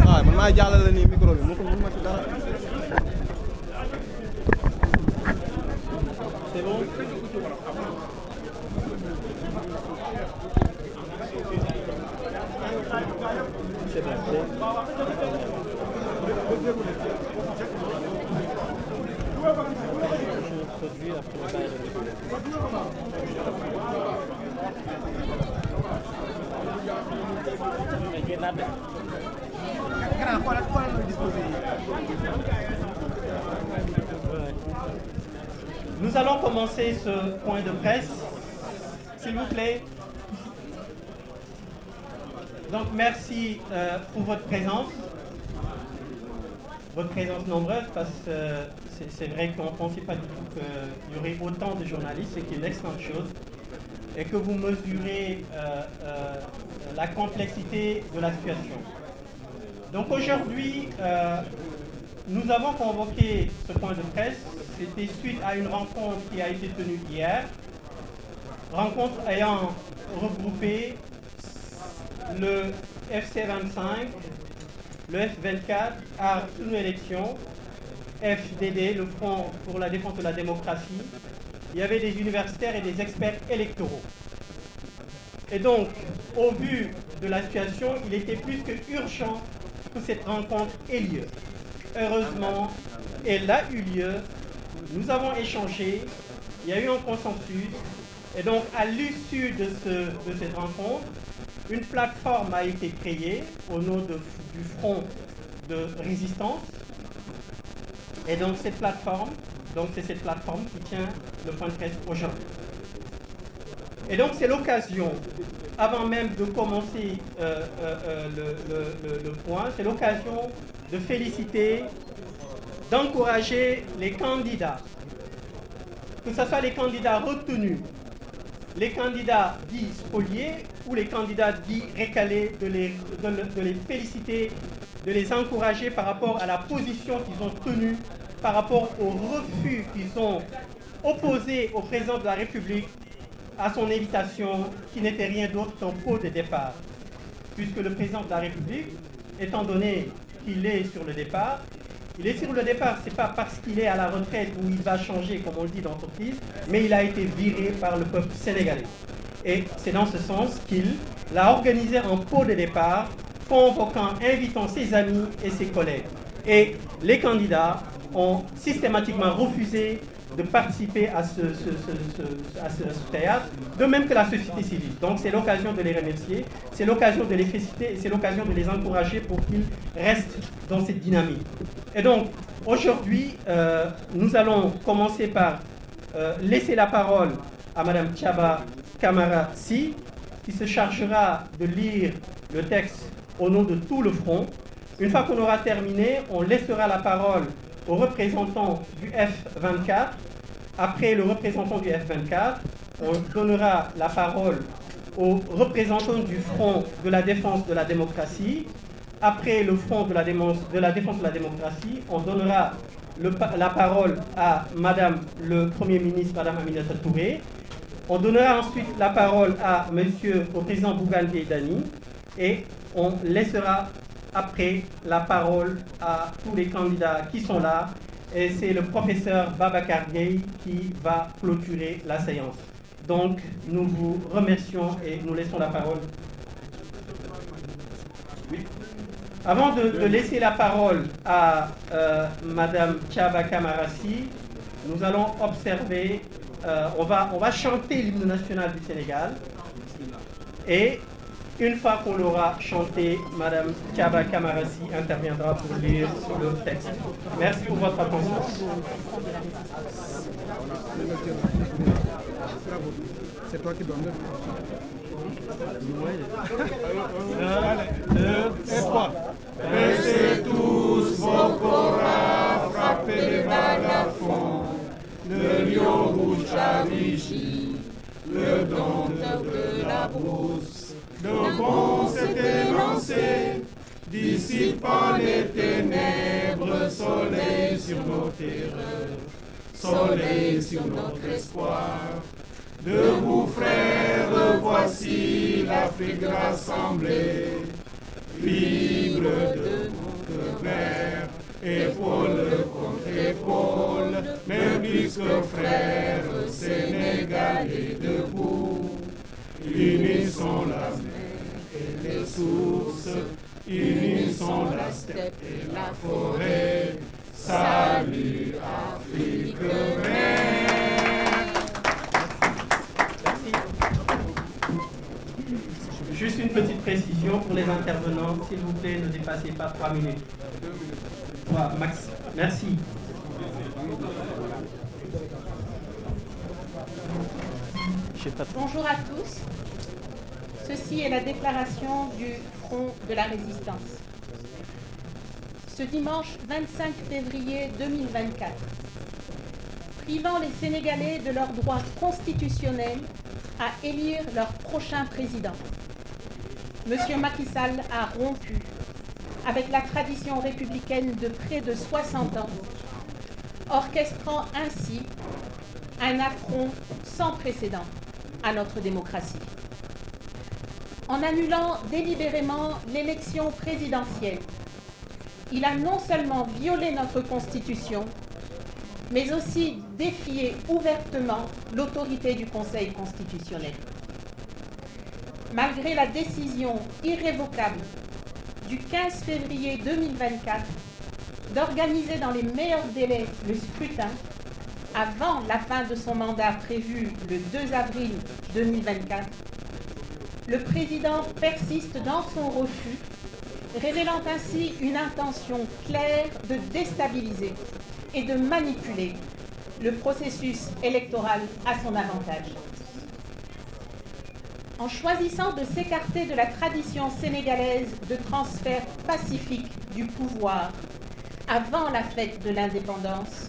waaw man maa jàllale nii micro bi mu ko mën ma ci dara. C'est bon? C'est bien. Nous allons commencer ce point de presse, s'il vous plaît. Donc merci pour votre présence nombreuse, parce que c'est vrai qu'on ne pensait pas du tout qu'il y aurait autant de journalistes, c'est une excellente chose, et que vous mesurez la complexité de la situation. Donc aujourd'hui, nous avons convoqué ce point de presse. C'était suite à une rencontre qui a été tenue hier, rencontre ayant regroupé le FC25, le F24, à une élection, FDD, le Front pour la défense de la démocratie. Il y avait des universitaires et des experts électoraux. Et donc, au vu de la situation, il était plus que urgent que cette rencontre ait lieu. Heureusement, elle a eu lieu. Nous avons échangé, il y a eu un consensus, et donc à l'issue de cette rencontre, une plateforme a été créée au nom du Front de résistance, et donc c'est cette plateforme qui tient le point de presse aujourd'hui. Et donc c'est l'occasion, avant même de commencer le point, c'est l'occasion de féliciter, d'encourager les candidats, que ce soit les candidats retenus, les candidats dits spoliés ou les candidats dits récalés, de les féliciter, de les encourager par rapport à la position qu'ils ont tenue, par rapport au refus qu'ils ont opposé au président de la République à son invitation, qui n'était rien d'autre qu'un pot de départ. Puisque le président de la République, étant donné qu'il est sur le départ, il est sur le départ, ce n'est pas parce qu'il est à la retraite où il va changer, comme on le dit d'entreprise, mais il a été viré par le peuple sénégalais. Et c'est dans ce sens qu'il a organisé un pot de départ, convoquant, invitant ses amis et ses collègues. Et les candidats ont systématiquement refusé de participer à ce théâtre, de même que la société civile. Donc c'est l'occasion de les remercier, c'est l'occasion de les féliciter et c'est l'occasion de les encourager pour qu'ils restent dans cette dynamique. Et donc aujourd'hui, nous allons commencer par laisser la parole à Madame Thiaba Camara Sy, qui se chargera de lire le texte au nom de tout le front. Une fois qu'on aura terminé, on laissera la parole au représentant du F24. Après le représentant du F24, on donnera la parole au représentant du Front de la défense de la démocratie. Après le Front de la défense de la démocratie, on donnera la parole à Madame le Premier ministre, Madame Aminata Touré. On donnera ensuite la parole à Monsieur, au président Bougane Gueye Dany, et on laissera après la parole à tous les candidats qui sont là, et c'est le professeur Babacar Gueye qui va clôturer la séance. Donc nous vous remercions et nous laissons la parole. Oui. Avant de laisser la parole à Madame Thiaba Camara Sy, nous allons observer, on va chanter l'hymne national du Sénégal, et une fois qu'on l'aura chanté, Madame Thiaba Camara Sy interviendra pour lire le texte. Merci pour votre attention. C'est toi qui donnes. 1, 2 et 3. Baissez tous vos koras, frappez les balafons, le lion rouge à Vichy, le dompteur de la brousse. Le bon s'était lancé, dissipant les ténèbres, soleil sur nos terreurs, soleil sur notre espoir. Debout frères, voici l'Afrique rassemblée, vibre de mon père, épaule contre épaule, mais plus que frères, Sénégalais debout. Unissons la mer et les sources, unissons la steppe et la forêt. Salut Afrique mère. Merci. Juste une petite précision pour les intervenants. S'il vous plaît, ne dépassez pas 3 minutes. 3 max. Merci. Bonjour à tous. Ceci est la déclaration du Front de la Résistance. Ce dimanche 25 février 2024, privant les Sénégalais de leur droit constitutionnel à élire leur prochain président, M. Macky Sall a rompu avec la tradition républicaine de près de 60 ans, orchestrant ainsi un affront sans précédent à notre démocratie. En annulant délibérément l'élection présidentielle, il a non seulement violé notre Constitution, mais aussi défié ouvertement l'autorité du Conseil constitutionnel. Malgré la décision irrévocable du 15 février 2024 d'organiser dans les meilleurs délais le scrutin avant la fin de son mandat prévu le 2 avril 2024, le président persiste dans son refus, révélant ainsi une intention claire de déstabiliser et de manipuler le processus électoral à son avantage. En choisissant de s'écarter de la tradition sénégalaise de transfert pacifique du pouvoir avant la fête de l'indépendance,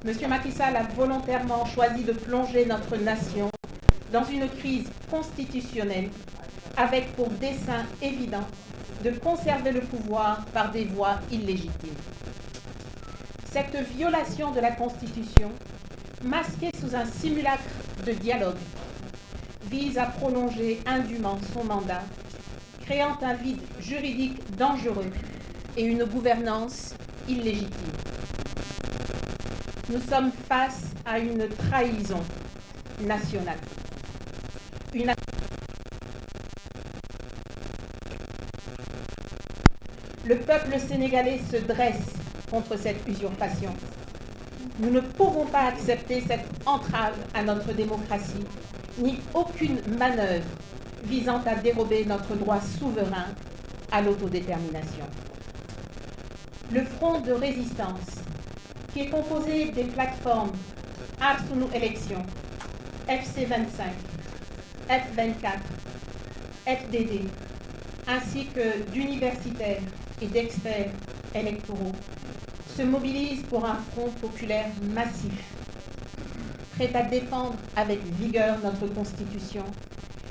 M. Macky Sall a volontairement choisi de plonger notre nation dans une crise constitutionnelle avec pour dessein évident de conserver le pouvoir par des voies illégitimes. Cette violation de la Constitution, masquée sous un simulacre de dialogue, vise à prolonger indûment son mandat, créant un vide juridique dangereux et une gouvernance illégitime. Nous sommes face à une trahison nationale. Le peuple sénégalais se dresse contre cette usurpation. Nous ne pouvons pas accepter cette entrave à notre démocratie, ni aucune manœuvre visant à dérober notre droit souverain à l'autodétermination. Le Front de résistance, qui est composé des plateformes Aar Sunu Élection, FC25, F24, FDD, ainsi que d'universitaires et d'experts électoraux, se mobilise pour un front populaire massif, prêt à défendre avec vigueur notre Constitution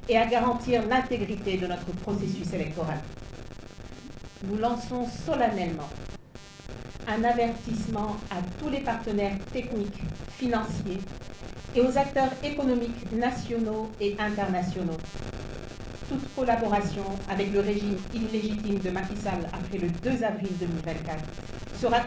et à garantir l'intégrité de notre processus électoral. Nous lançons solennellement un avertissement à tous les partenaires techniques, financiers et aux acteurs économiques nationaux et internationaux. Toute collaboration avec le régime illégitime de Macky Sall après le 2 avril 2024 sera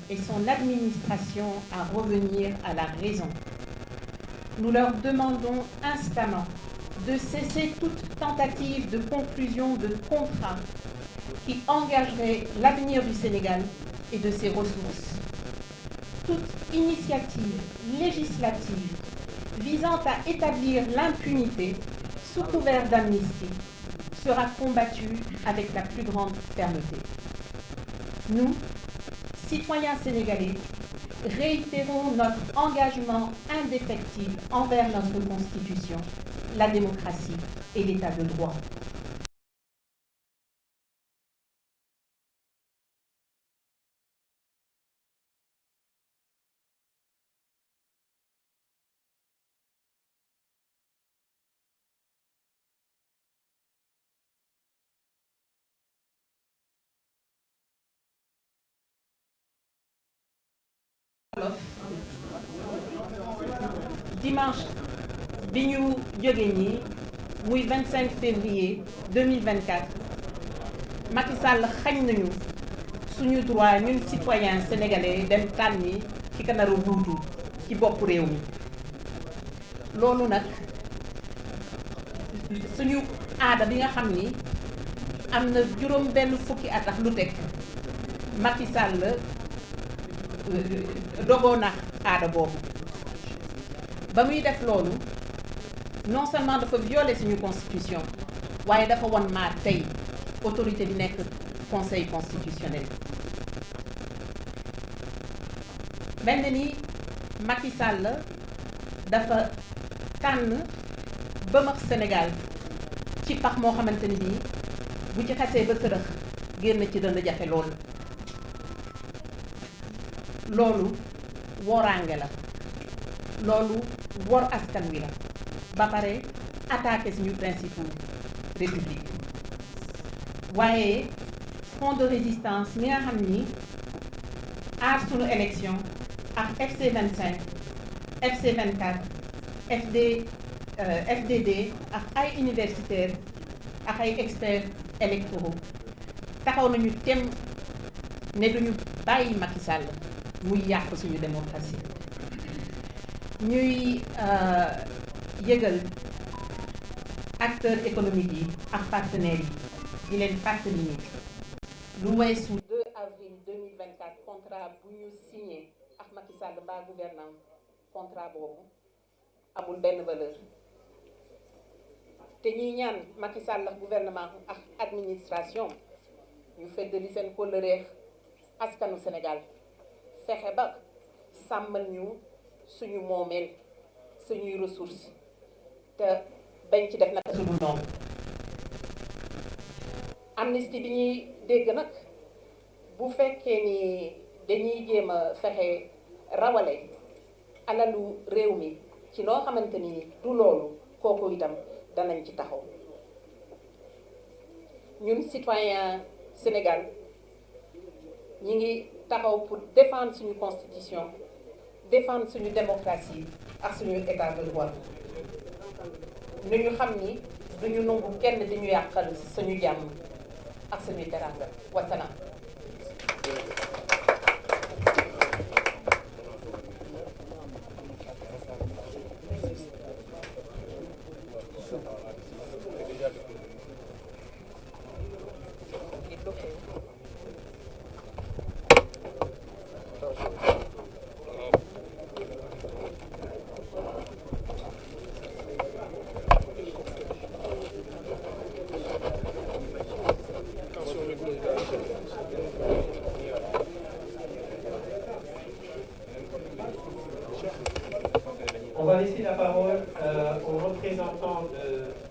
et son administration à revenir à la raison. Nous leur demandons instamment de cesser toute tentative de conclusion de contrat qui engagerait l'avenir du Sénégal et de ses ressources. Toute initiative législative visant à établir l'impunité sous couvert d'amnistie sera combattue avec la plus grande fermeté. Nous, citoyens sénégalais, réitérons notre engagement indéfectible envers notre Constitution, la démocratie et l'État de droit. dimanche bi ñu jóge ñi muy 25 février 2024 Macky Sall xañ nañu suñu droit ñun citoyens sénégalais dem tànni ci kanaru wuutu ci bopp réew mi loolu nag suñu aada bi nga xam ni am na juróom benn fukki at ak lu teg Macky Sall dogoo na aada boobu ba muy def loolu non seulement dafa violer suñu constitution waaye dafa won maa tey autorité bi nekk conseil constitutionnel mel na ni Macky Sall dafa tànn bëmax Sénégal ci pax moo xamante ni bii bu ci xasee ba sërëx génn ci dana jafe loolu woraange la loolu wor askan wi la ba pare attaqué suñu principe république waaye front de résistance mi nga xam ni aar suñu élection ak FC 25 FC 24 FDD ak ay universitaires ak ay experts électoraux taxaw nañu tem ne duñu bàyyi Macky Sall muy yàq suñu démocratie ñuy yëgal acteurs économiques yi ak partenaires yi di leen fàttali ni lu weesu 2 avril 2024 contrat bu ñu signé ak Macky Sall mbaa gouvernement contrat boobu amul benn valeur te ñuy ñaan Macky Sall ak gouvernement ak administration ñu feddali seen kóllëre askanu Sénégal fexe ba sàmmal ñu suñu moomeel suñuy ressources te bañ ci def naka suñu noonu amnistie bi ñuy dégg nag bu fekkee ni dañuy jéem a fexe rawale alalu réew mi ci loo xamante ni du loolu kooku itam danañ ci taxaw ñun citoyen Sénégal ñi ngi taxaw pour défendre suñu constitution défendre suñu démocratie ak suñu état de droit nu ñu xam ni duñu nangu kenn di ñu yàqal suñu jàmm ak suñuy teranga wasalaam. On va laisser la parole aux représentants de